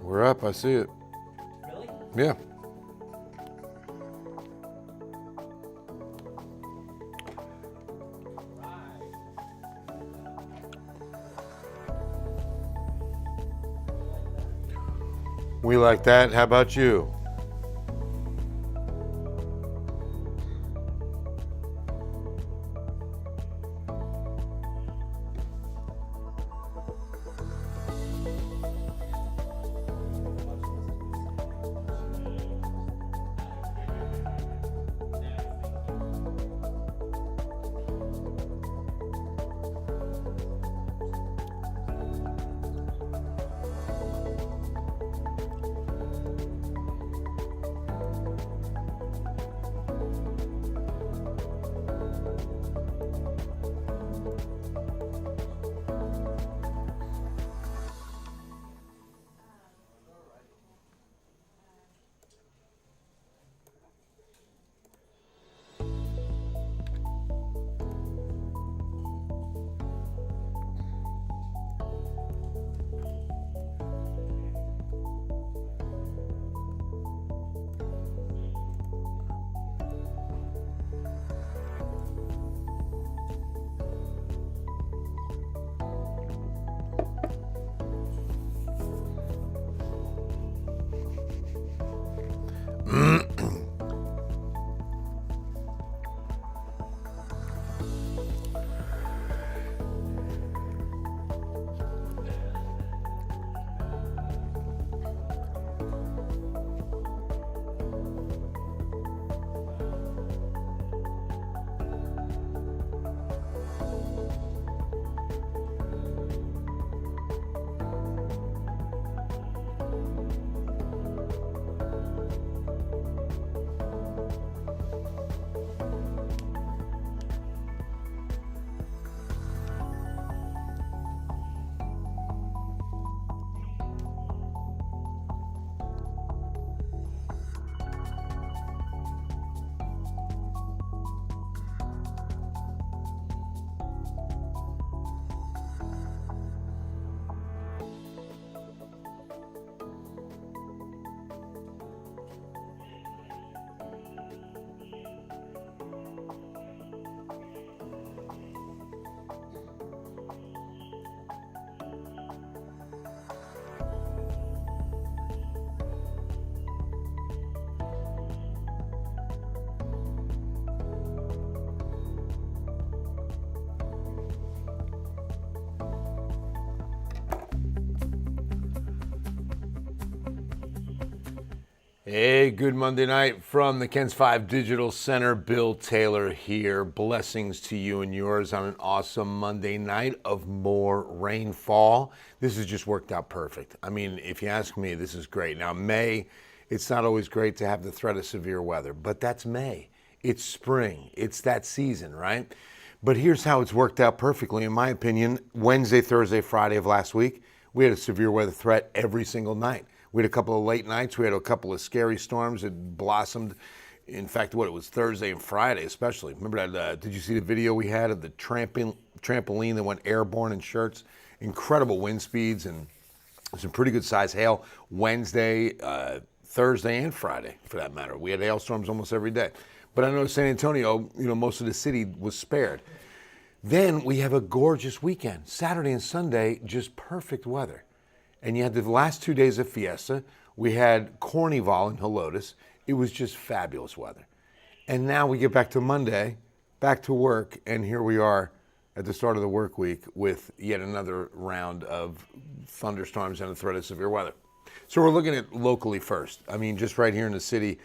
We're up. I see it. Really? Yeah. We like that. How about you? Hey, good Monday night from the Ken's 5 Digital Center. Bill Taylor here. Blessings to you and yours on an awesome Monday night of more rainfall. This has just worked out perfect. I mean, if you ask me, this is great. Now, May, it's not always great to have the threat of severe weather, but that's May. It's spring. It's that season, right? But here's how it's worked out perfectly, in my opinion. Wednesday, Thursday, Friday of last week, we had a severe weather threat every single night. We had a couple of late nights. We had a couple of scary storms that blossomed. In fact, it was Thursday and Friday especially. Remember that? Did you see the video we had of the trampoline that went airborne in Shirts? Incredible wind speeds and some pretty good size hail Wednesday, Thursday, and Friday, for that matter. We had hailstorms almost every day. But I know San Antonio, most of the city was spared. Then we have a gorgeous weekend. Saturday and Sunday, just perfect weather. And you had the last 2 days of Fiesta. We had Carnival in Helotes. It was just fabulous weather. And now we get back to Monday, back to work, and here we are at the start of the work week with yet another round of thunderstorms and a threat of severe weather. So we're looking at locally first. I mean, just right here in the city,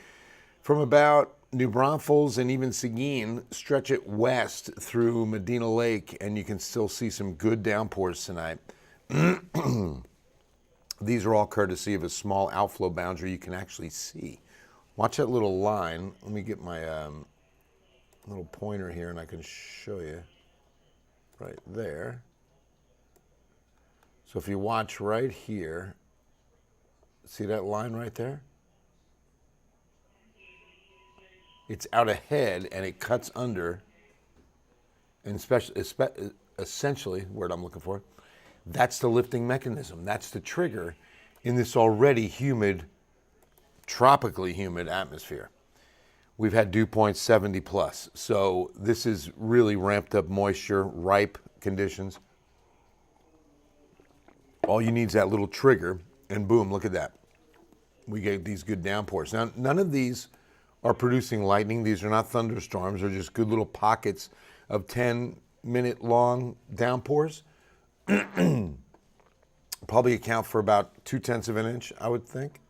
from about New Braunfels and even Seguin, stretch it west through Medina Lake, and you can still see some good downpours tonight. These are all courtesy of a small outflow boundary you can actually see. Watch that little line. Let me get my little pointer here and I can show you right there. So if you watch right here, see that line right there? It's out ahead and it cuts under, and essentially, word I'm looking for, that's the lifting mechanism. That's the trigger. in this already humid, tropically humid atmosphere. We've had dew points 70 plus. So this is really ramped up moisture, ripe conditions. All you need is that little trigger, and boom, look at that. We get these good downpours. Now, none of these are producing lightning. These are not thunderstorms. They're just good little pockets of 10-minute long downpours. Probably account for about 0.2 of an inch, I would think.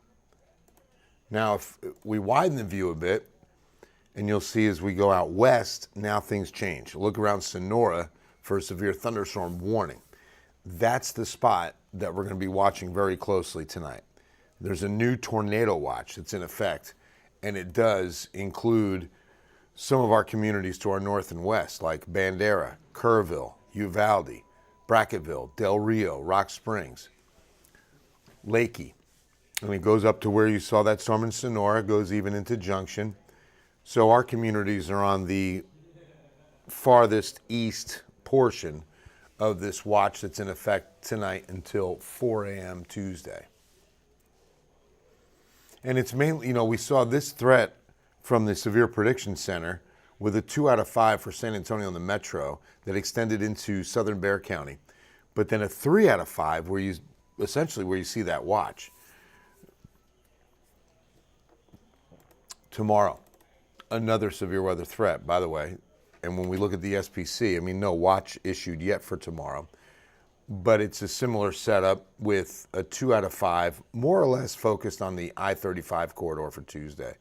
Now, if we widen the view a bit, and you'll see as we go out west, now things change. Look around Sonora for a severe thunderstorm warning. That's the spot that we're going to be watching very closely tonight. There's a new tornado watch that's in effect, and it does include some of our communities to our north and west, like Bandera, Kerrville, Uvalde, Brackettville, Del Rio, Rock Springs, Lakey. And it goes up to where you saw that storm in Sonora, goes even into Junction. So our communities are on the farthest east portion of this watch that's in effect tonight until 4 a.m. Tuesday. And it's mainly, we saw this threat from the Severe Prediction Center with a 2 out of 5 for San Antonio and the Metro that extended into southern Bexar County, but then a 3 out of 5 where you see that watch. Tomorrow, another severe weather threat, by the way. And when we look at the SPC, no watch issued yet for tomorrow, but it's a similar setup with a 2 out of 5, more or less focused on the I-35 corridor for Tuesday.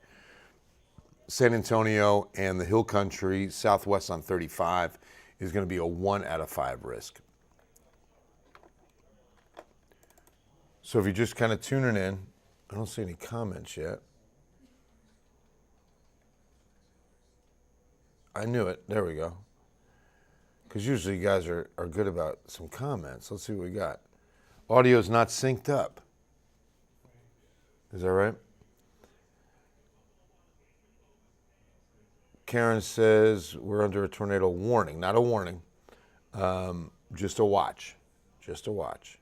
San Antonio and the Hill Country, southwest on 35, is going to be a 1 out of 5 risk. So if you're just kind of tuning in, I don't see any comments yet. I knew it. There we go. Because usually you guys are good about some comments. Let's see what we got. Audio's not synced up. Is that right? Karen says we're under a tornado warning. Not a warning. Just a watch. Just a watch.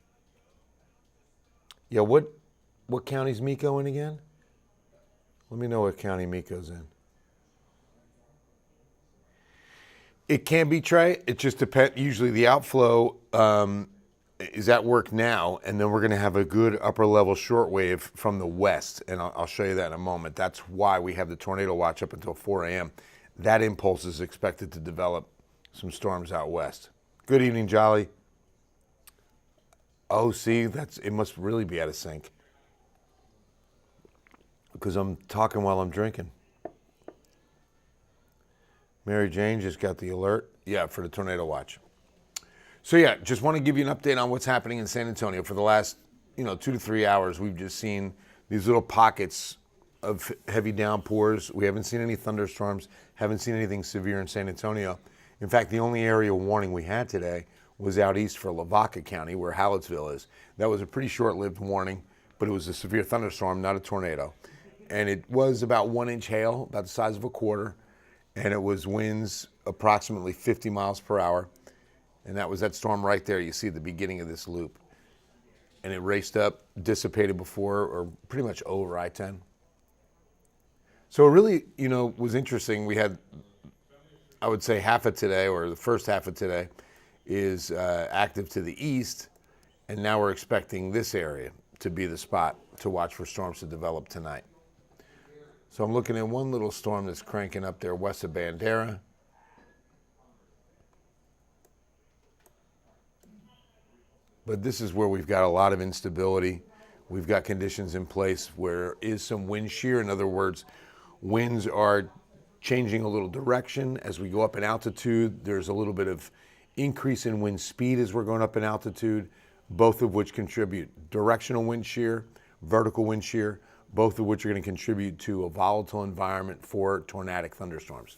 Yeah, what county's Miko in again? Let me know what county Miko's in. It can be, Trey. It just depends. Usually the outflow is at work now, and then we're going to have a good upper-level shortwave from the west, and I'll show you that in a moment. That's why we have the tornado watch up until 4 a.m. That impulse is expected to develop some storms out west. Good evening, Jolly. Oh, see, it must really be out of sync because I'm talking while I'm drinking. Mary Jane just got the alert. Yeah, for the tornado watch. So yeah, just want to give you an update on what's happening in San Antonio. For the last, 2 to 3 hours, we've just seen these little pockets of heavy downpours. We haven't seen any thunderstorms, haven't seen anything severe in San Antonio. In fact, the only area warning we had today was out east for Lavaca County, where Hallettsville is. That was a pretty short-lived warning, but it was a severe thunderstorm, not a tornado. And it was about 1 inch hail, about the size of a quarter. And it was winds approximately 50 miles per hour. And that was that storm right there. You see the beginning of this loop. And it raced up, dissipated before, or pretty much over I-10. So it really, was interesting. We had, I would say, half of today, or the first half of today, is active to the east. And now we're expecting this area to be the spot to watch for storms to develop tonight. So I'm looking at one little storm that's cranking up there west of Bandera. But this is where we've got a lot of instability. We've got conditions in place where there is some wind shear. In other words, winds are changing a little direction as we go up in altitude. There's a little bit of increase in wind speed as we're going up in altitude, both of which contribute directional wind shear, vertical wind shear, both of which are going to contribute to a volatile environment for tornadic thunderstorms.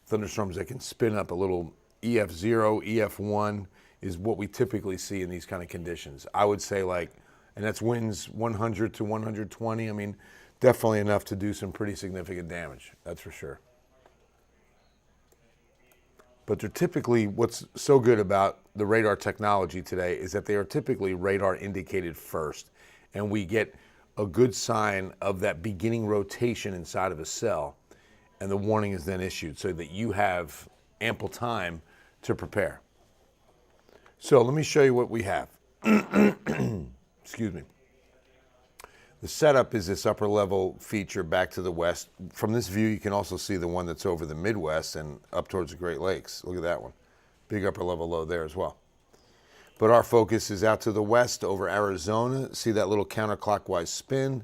Thunderstorms that can spin up a little EF0, EF1 is what we typically see in these kind of conditions. I would say and that's winds 100 to 120. Definitely enough to do some pretty significant damage, that's for sure. But they're typically, what's so good about the radar technology today is that they are typically radar indicated first. and we get a good sign of that beginning rotation inside of a cell, and the warning is then issued so that you have ample time to prepare. So let me show you what we have. Excuse me. The setup is this upper level feature back to the west. From this view, you can also see the one that's over the Midwest and up towards the Great Lakes. Look at that one. Big upper level low there as well. But our focus is out to the west over Arizona. See that little counterclockwise spin?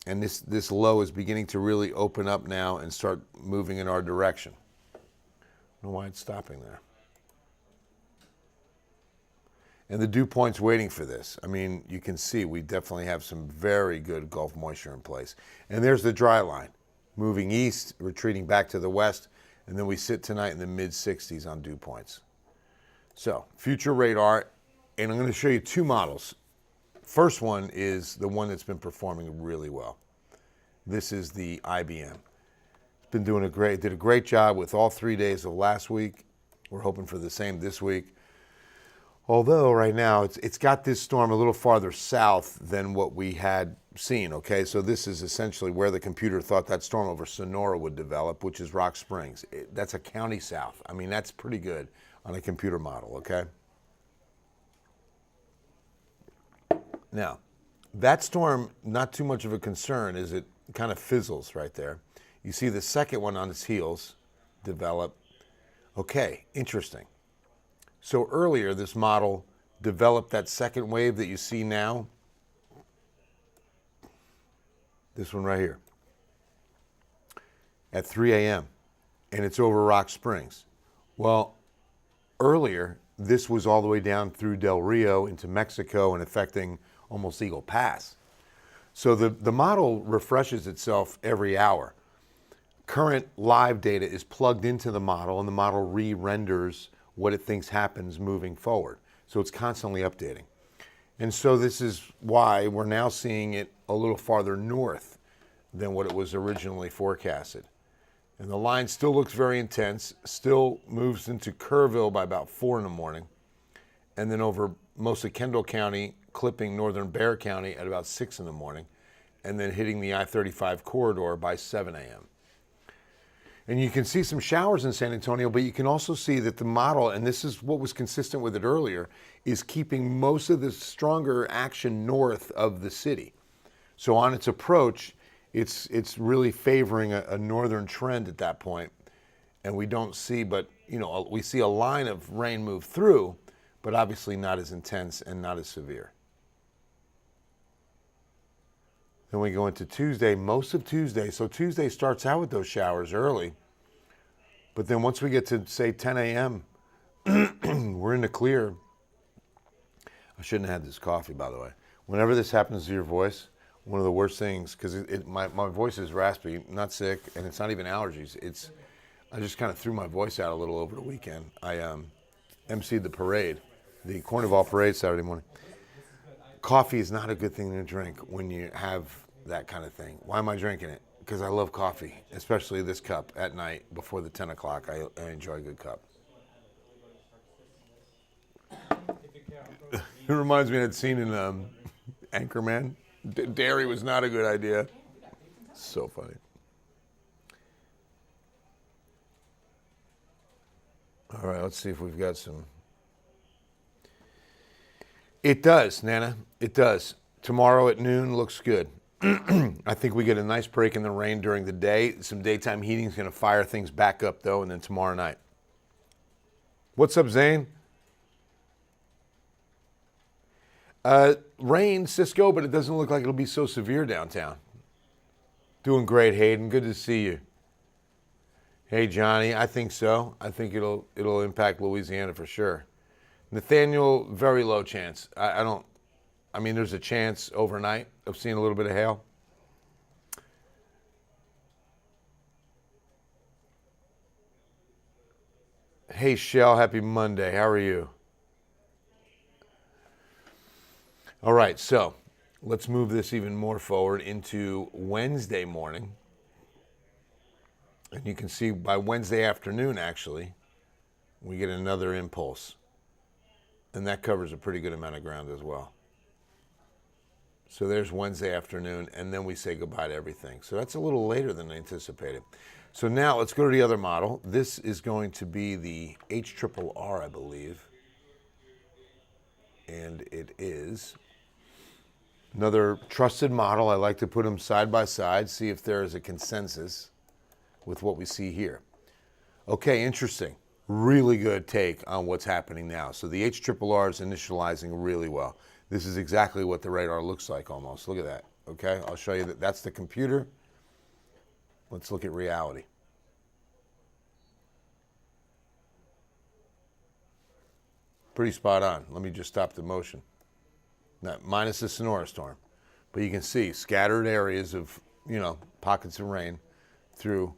And this low is beginning to really open up now and start moving in our direction. I don't know why it's stopping there. And the dew point's waiting for this. I mean, you can see we definitely have some very good Gulf moisture in place. And there's the dry line, moving east, retreating back to the west, and then we sit tonight in the mid-60s on dew points. So, future radar, and I'm going to show you two models. First one is the one that's been performing really well. This is the IBM. It's been did a great job with all 3 days of last week. We're hoping for the same this week. Although right now it's got this storm a little farther south than what we had seen, okay? So this is essentially where the computer thought that storm over Sonora would develop, which is Rock Springs. That's a county south. I mean, that's pretty good on a computer model, okay? Now, that storm, not too much of a concern, is it kind of fizzles right there. You see the second one on its heels develop. Okay, interesting. So earlier, this model developed that second wave that you see now. This one right here. At 3 a.m. And it's over Rock Springs. Well, earlier, this was all the way down through Del Rio into Mexico and affecting almost Eagle Pass. So the model refreshes itself every hour. Current live data is plugged into the model, and the model re-renders what it thinks happens moving forward. So it's constantly updating. And so this is why we're now seeing it a little farther north than what it was originally forecasted. And the line still looks very intense, still moves into Kerrville by about 4 in the morning, and then over most of Kendall County, clipping northern Bexar County at about 6 in the morning, and then hitting the I-35 corridor by 7 a.m. And you can see some showers in San Antonio, but you can also see that the model, and this is what was consistent with it earlier, is keeping most of the stronger action north of the city. So on its approach, it's really favoring a northern trend at that point. And we don't see, but we see a line of rain move through, but obviously not as intense and not as severe. Then we go into Tuesday, most of Tuesday. So Tuesday starts out with those showers early. But then once we get to, say, 10 a.m., we're in the clear. I shouldn't have had this coffee, by the way. Whenever this happens to your voice, one of the worst things, because my voice is raspy, not sick, and it's not even allergies. I just kind of threw my voice out a little over the weekend. I emceed the parade, the Carnival parade Saturday morning. Coffee is not a good thing to drink when you have that kind of thing. Why am I drinking it? Because I love coffee, especially this cup at night before the 10 o'clock. I enjoy a good cup. It reminds me of that scene in Anchorman. Dairy was not a good idea. So funny. All right, let's see if we've got some. It does, Nana. It does. Tomorrow at noon looks good. I think we get a nice break in the rain during the day. Some daytime heating is going to fire things back up, though, and then tomorrow night. What's up, Zane? Rain, Cisco, but it doesn't look like it'll be so severe downtown. Doing great, Hayden. Good to see you. Hey, Johnny. I think so. I think it'll impact Louisiana for sure. Nathaniel, very low chance. I mean, there's a chance overnight of seeing a little bit of hail. Hey, Shell, happy Monday. How are you? All right, so let's move this even more forward into Wednesday morning. And you can see by Wednesday afternoon, actually, we get another impulse. And that covers a pretty good amount of ground as well. So there's Wednesday afternoon, and then we say goodbye to everything. So that's a little later than anticipated. So now let's go to the other model. This is going to be the HRRR, I believe. And it is another trusted model. I like to put them side by side, see if there is a consensus with what we see here. Okay, interesting. Really good take on what's happening now. So the HRRR is initializing really well. This is exactly what the radar looks like almost. Look at that. Okay, I'll show you that. That's the computer. Let's look at reality. Pretty spot on. Let me just stop the motion. Now, minus the Sonora storm. But you can see scattered areas of, pockets of rain through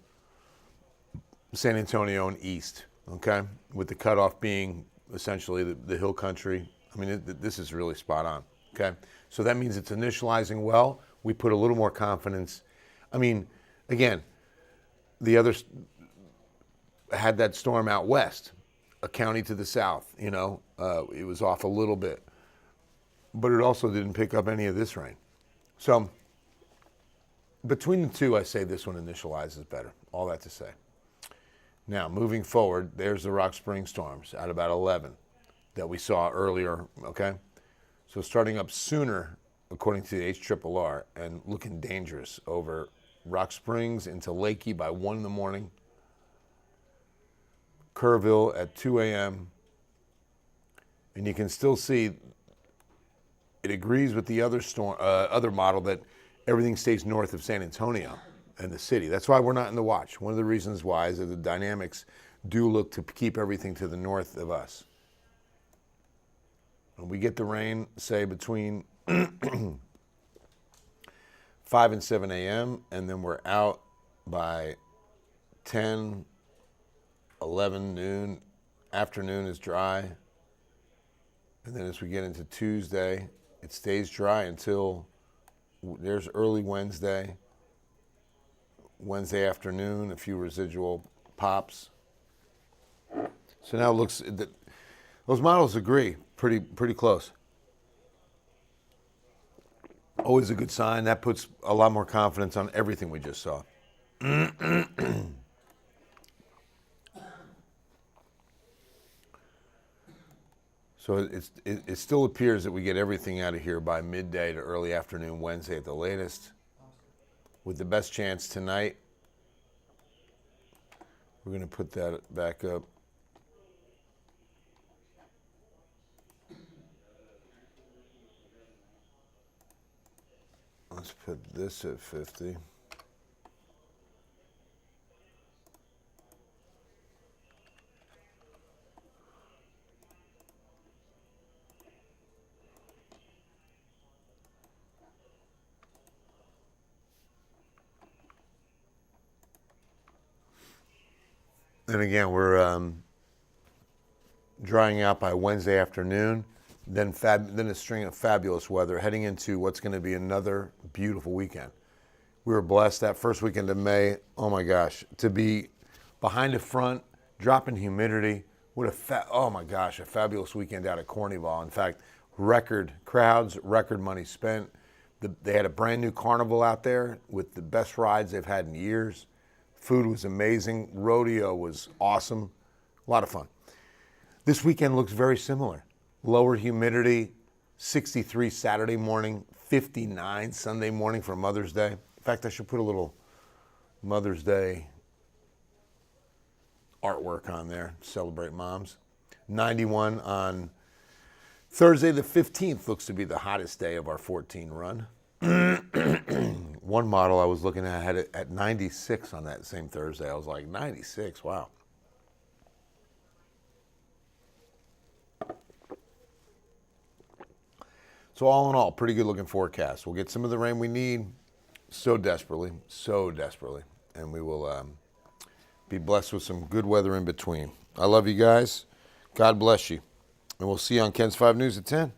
San Antonio and east, okay? With the cutoff being essentially the hill country. I mean, this is really spot on, okay? So that means it's initializing well. We put a little more confidence. I mean, again, the others had that storm out west, a county to the south, it was off a little bit. But it also didn't pick up any of this rain. So between the two, I say this one initializes better. All that to say. Now, moving forward, there's the Rock Spring storms at about 11 that we saw earlier, okay? So starting up sooner, according to the HRRR, and looking dangerous over Rock Springs into Lakey by 1 in the morning, Kerrville at 2 a.m., and you can still see it agrees with the other model that everything stays north of San Antonio and the city. That's why we're not in the watch. One of the reasons why is that the dynamics do look to keep everything to the north of us. When we get the rain, say between 5 and 7 a.m., and then we're out by 10, 11 noon. Afternoon is dry. And then as we get into Tuesday, it stays dry until there's early Wednesday. Wednesday afternoon, a few residual pops. So now it looks, those models agree pretty close. Always a good sign. That puts a lot more confidence on everything we just saw. So it still appears that we get everything out of here by midday to early afternoon Wednesday at the latest. With the best chance tonight, we're going to put that back up. Let's put this at 50. And again, we're drying out by Wednesday afternoon, then a string of fabulous weather heading into what's going to be another beautiful weekend. We were blessed that first weekend of May. Oh my gosh, to be behind a front, dropping humidity. What a fabulous weekend out at Cornwall. In fact, record crowds, record money spent. They had a brand new carnival out there with the best rides they've had in years. Food was amazing. Rodeo was awesome. A lot of fun. This weekend looks very similar. Lower humidity, 63 Saturday morning, 59 Sunday morning for Mother's Day. In fact, I should put a little Mother's Day artwork on there to celebrate moms. 91 on Thursday the 15th looks to be the hottest day of our 14 run. One model I was looking at had it at 96 on that same Thursday. I was like, 96, wow. So all in all, pretty good looking forecast. We'll get some of the rain we need so desperately, and we will be blessed with some good weather in between. I love you guys. God bless you. And we'll see you on Ken's 5 News at 10.